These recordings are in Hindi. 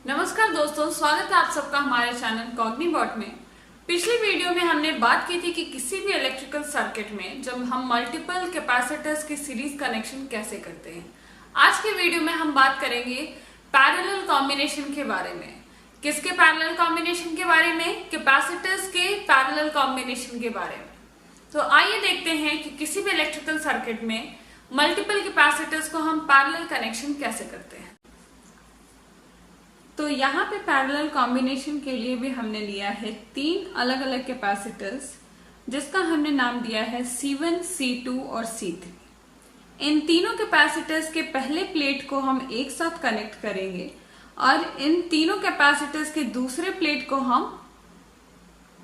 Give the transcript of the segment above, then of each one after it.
नमस्कार दोस्तों, स्वागत है आप सबका हमारे चैनल कॉग्निबॉट में। पिछली वीडियो में हमने बात की थी कि किसी भी इलेक्ट्रिकल सर्किट में जब हम मल्टीपल कैपेसिटर्स की सीरीज कनेक्शन कैसे करते हैं। आज के वीडियो में हम बात करेंगे पैरेलल कॉम्बिनेशन के बारे में। किसके पैरेलल कॉम्बिनेशन के बारे में? कैपेसिटर्स के पैरेलल कॉम्बिनेशन के बारे में। तो आइए देखते हैं कि किसी भी इलेक्ट्रिकल सर्किट में मल्टीपल कैपेसिटर्स को हम पैरेलल कनेक्शन कैसे करते हैं। तो यहाँ पे पैरेलल कॉम्बिनेशन के लिए भी हमने लिया है तीन अलग अलग कैपेसिटर्स, जिसका हमने नाम दिया है C1, C2 और C3। इन तीनों कैपेसिटर्स के पहले प्लेट को हम एक साथ कनेक्ट करेंगे और इन तीनों कैपेसिटर्स के दूसरे प्लेट को हम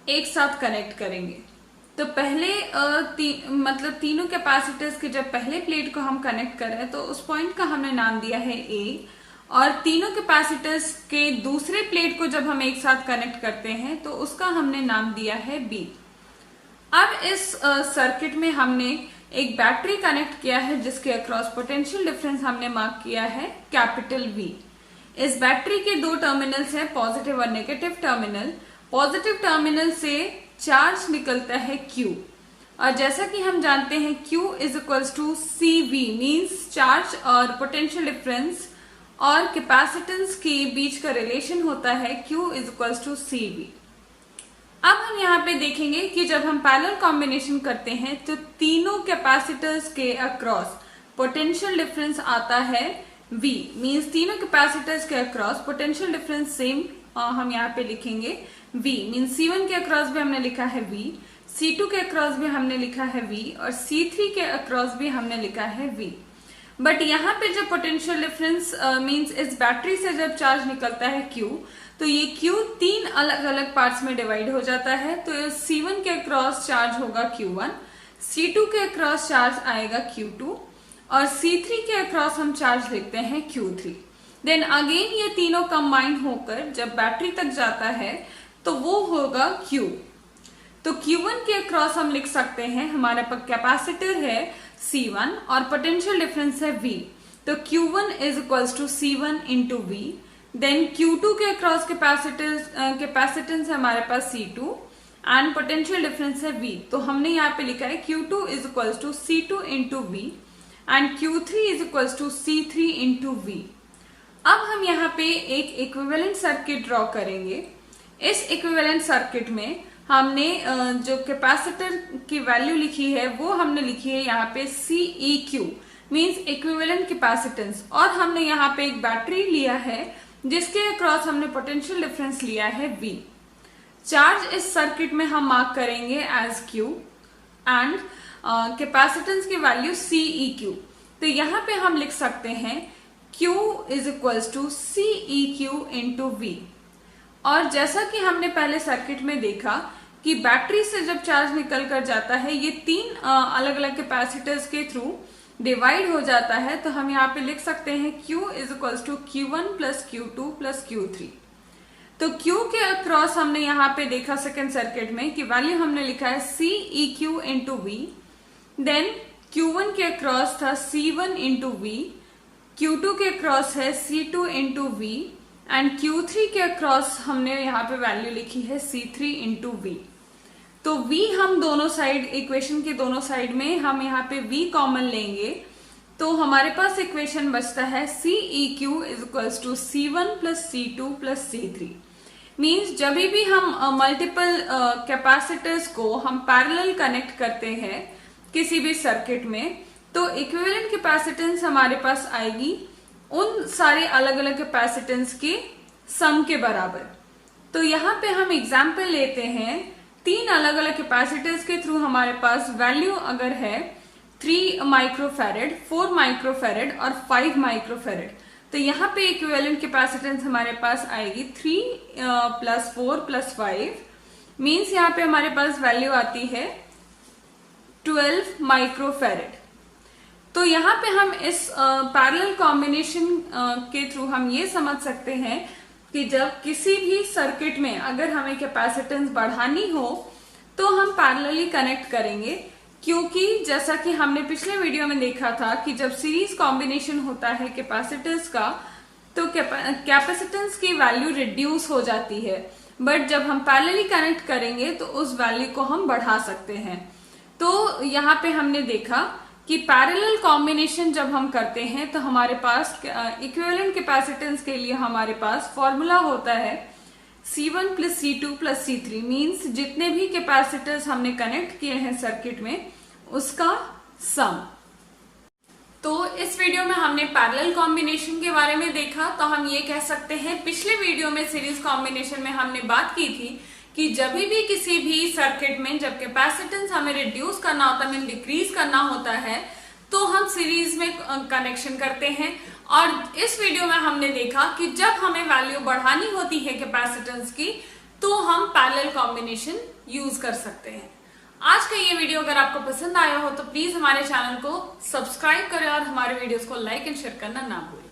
एक साथ कनेक्ट करेंगे। तो पहले तीनों कैपेसिटर्स के जब पहले प्लेट को हम कनेक्ट करें तो उस पॉइंट का हमने नाम दिया है A, और तीनों कैपेसिटर्स के दूसरे प्लेट को जब हम एक साथ कनेक्ट करते हैं तो उसका हमने नाम दिया है B। अब इस सर्किट में हमने एक बैटरी कनेक्ट किया है जिसके अक्रॉस पोटेंशियल डिफरेंस हमने मार्क किया है कैपिटल V। इस बैटरी के दो टर्मिनल्स हैं, पॉजिटिव और नेगेटिव टर्मिनल। पॉजिटिव टर्मिनल से चार्ज निकलता है Q, और जैसा कि हम जानते हैं Q is equals to CV, means charge और पोटेंशियल डिफरेंस और कैपेसिटेंस के बीच का रिलेशन होता है Q is equals to CV। अब हम यहाँ पे देखेंगे कि जब हम पैरेलल कॉम्बिनेशन करते हैं तो तीनों कैपेसिटर्स के अक्रॉस पोटेंशियल डिफरेंस आता है V, मीन्स तीनों कैपेसिटर्स के अक्रॉस पोटेंशियल डिफरेंस सेम हम यहाँ पे लिखेंगे V, मीन्स C1 के अक्रॉस भी हमने लिखा है V, C2 के अक्रॉस भी हमने लिखा है V और C3 के अक्रॉस भी हमने लिखा है V। बट यहाँ पे जब पोटेंशियल डिफरेंस मींस इस बैटरी से जब चार्ज निकलता है Q, तो ये Q तीन अलग अलग पार्ट्स में डिवाइड हो जाता है। तो C1 के अक्रॉस चार्ज होगा Q1, C2 के अक्रॉस चार्ज आएगा Q2 और C3 के अक्रॉस हम चार्ज लिखते हैं Q3। देन अगेन ये तीनों कंबाइन होकर जब बैटरी तक जाता है तो वो होगा Q। तो Q1 के अक्रॉस हम लिख सकते हैं, हमारे पास कैपेसिटर है C1 और पोटेंशियल डिफरेंस है V, तो Q1 is equals to C1 into V। Then Q2 के अक्रॉस कैपेसिटेंस है हमारे पास C2 एंड पोटेंशियल डिफरेंस है V, तो हमने यहाँ पे लिखा है Q2 is equals to C2 into V and Q3 is equals to C3 into V। अब हम यहाँ पे एक इक्विवेलेंट सर्किट ड्रॉ करेंगे। इस इक्विवेलेंट सर्किट में हमने जो कैपेसिटर की वैल्यू लिखी है वो हमने लिखी है यहाँ पे CEQ, मींस इक्विवेलेंट कैपेसिटेंस, और हमने यहाँ पे एक बैटरी लिया है जिसके अक्रॉस हमने पोटेंशियल डिफरेंस लिया है V। चार्ज इस सर्किट में हम मार्क करेंगे एज Q एंड कैपेसिटेंस की वैल्यू CEQ। तो यहाँ पे हम लिख सकते हैं Q is equals to CEQ into V। और जैसा कि हमने पहले सर्किट में देखा कि बैटरी से जब चार्ज निकल कर जाता है ये तीन अलग अलग कैपेसिटर्स के थ्रू डिवाइड हो जाता है, तो हम यहाँ पे लिख सकते हैं Q is equals to Q1 plus Q2 plus Q3। तो Q के अक्रॉस हमने यहाँ पे देखा सेकेंड सर्किट में कि वैल्यू हमने लिखा है CEQ into V। Then Q1 के अक्रॉस था C1 इंटू V, Q2 के अक्रॉस है C2 into V and Q3 के अक्रॉस हमने यहाँ पे वैल्यू लिखी है C3 इंटू V। तो V हम दोनों साइड, इक्वेशन के दोनों साइड में हम यहाँ पे V कॉमन लेंगे, तो हमारे पास इक्वेशन बचता है CEQ is equals to C1 plus C2 plus C3। Means जब भी हम मल्टीपल कैपेसिटर्स को हम पैरेलल कनेक्ट करते हैं किसी भी सर्किट में, तो इक्विवेलेंट कैपेसिटेंस हमारे पास आएगी उन सारे अलग अलग कैपेसिटेंस के सम के बराबर। तो यहाँ पे हम एग्जाम्पल लेते हैं, तीन अलग अलग कैपेसिटर्स के थ्रू हमारे पास वैल्यू अगर है 3 माइक्रोफैरेड, 4 माइक्रोफैरेड और 5 माइक्रोफैरेड, तो यहाँ पे इक्विवेलेंट कैपेसिटेंस हमारे पास आएगी 3 प्लस 4 प्लस 5, मीन्स यहाँ पे हमारे पास वैल्यू आती है 12 माइक्रोफैरेड। तो यहाँ पे हम इस पैरेलल कॉम्बिनेशन के थ्रू हम ये समझ सकते हैं कि जब किसी भी सर्किट में अगर हमें कैपेसिटेंस बढ़ानी हो तो हम पैरेलली कनेक्ट करेंगे, क्योंकि जैसा कि हमने पिछले वीडियो में देखा था कि जब सीरीज कॉम्बिनेशन होता है कैपेसिटर्स का तो कैपेसिटेंस की वैल्यू रिड्यूस हो जाती है, बट जब हम पैरेलली कनेक्ट करेंगे तो उस वैल्यू को हम बढ़ा सकते हैं। तो यहाँ पे हमने देखा कि पैरेलल कॉम्बिनेशन जब हम करते हैं तो हमारे पास इक्विवेलेंट कैपेसिटेंस के लिए हमारे पास फॉर्मूला होता है C1 plus C2 plus C3, means जितने भी कैपेसिटर्स हमने कनेक्ट किए हैं सर्किट में उसका सम। तो इस वीडियो में हमने पैरेलल कॉम्बिनेशन के बारे में देखा। तो हम ये कह सकते हैं, पिछले वीडियो में सीरीज कॉम्बिनेशन में हमने बात की थी कि जब भी किसी भी सर्किट में जब कैपेसिटेंस हमें रिड्यूस करना होता है, हमें डिक्रीज करना होता है, तो हम सीरीज में कनेक्शन करते हैं। और इस वीडियो में हमने देखा कि जब हमें वैल्यू बढ़ानी होती है कैपेसिटेंस की तो हम पैरेलल कॉम्बिनेशन यूज कर सकते हैं। आज का ये वीडियो अगर आपको पसंद आया हो तो प्लीज हमारे चैनल को सब्सक्राइब करें और हमारे वीडियोस को लाइक एंड शेयर करना ना भूलें।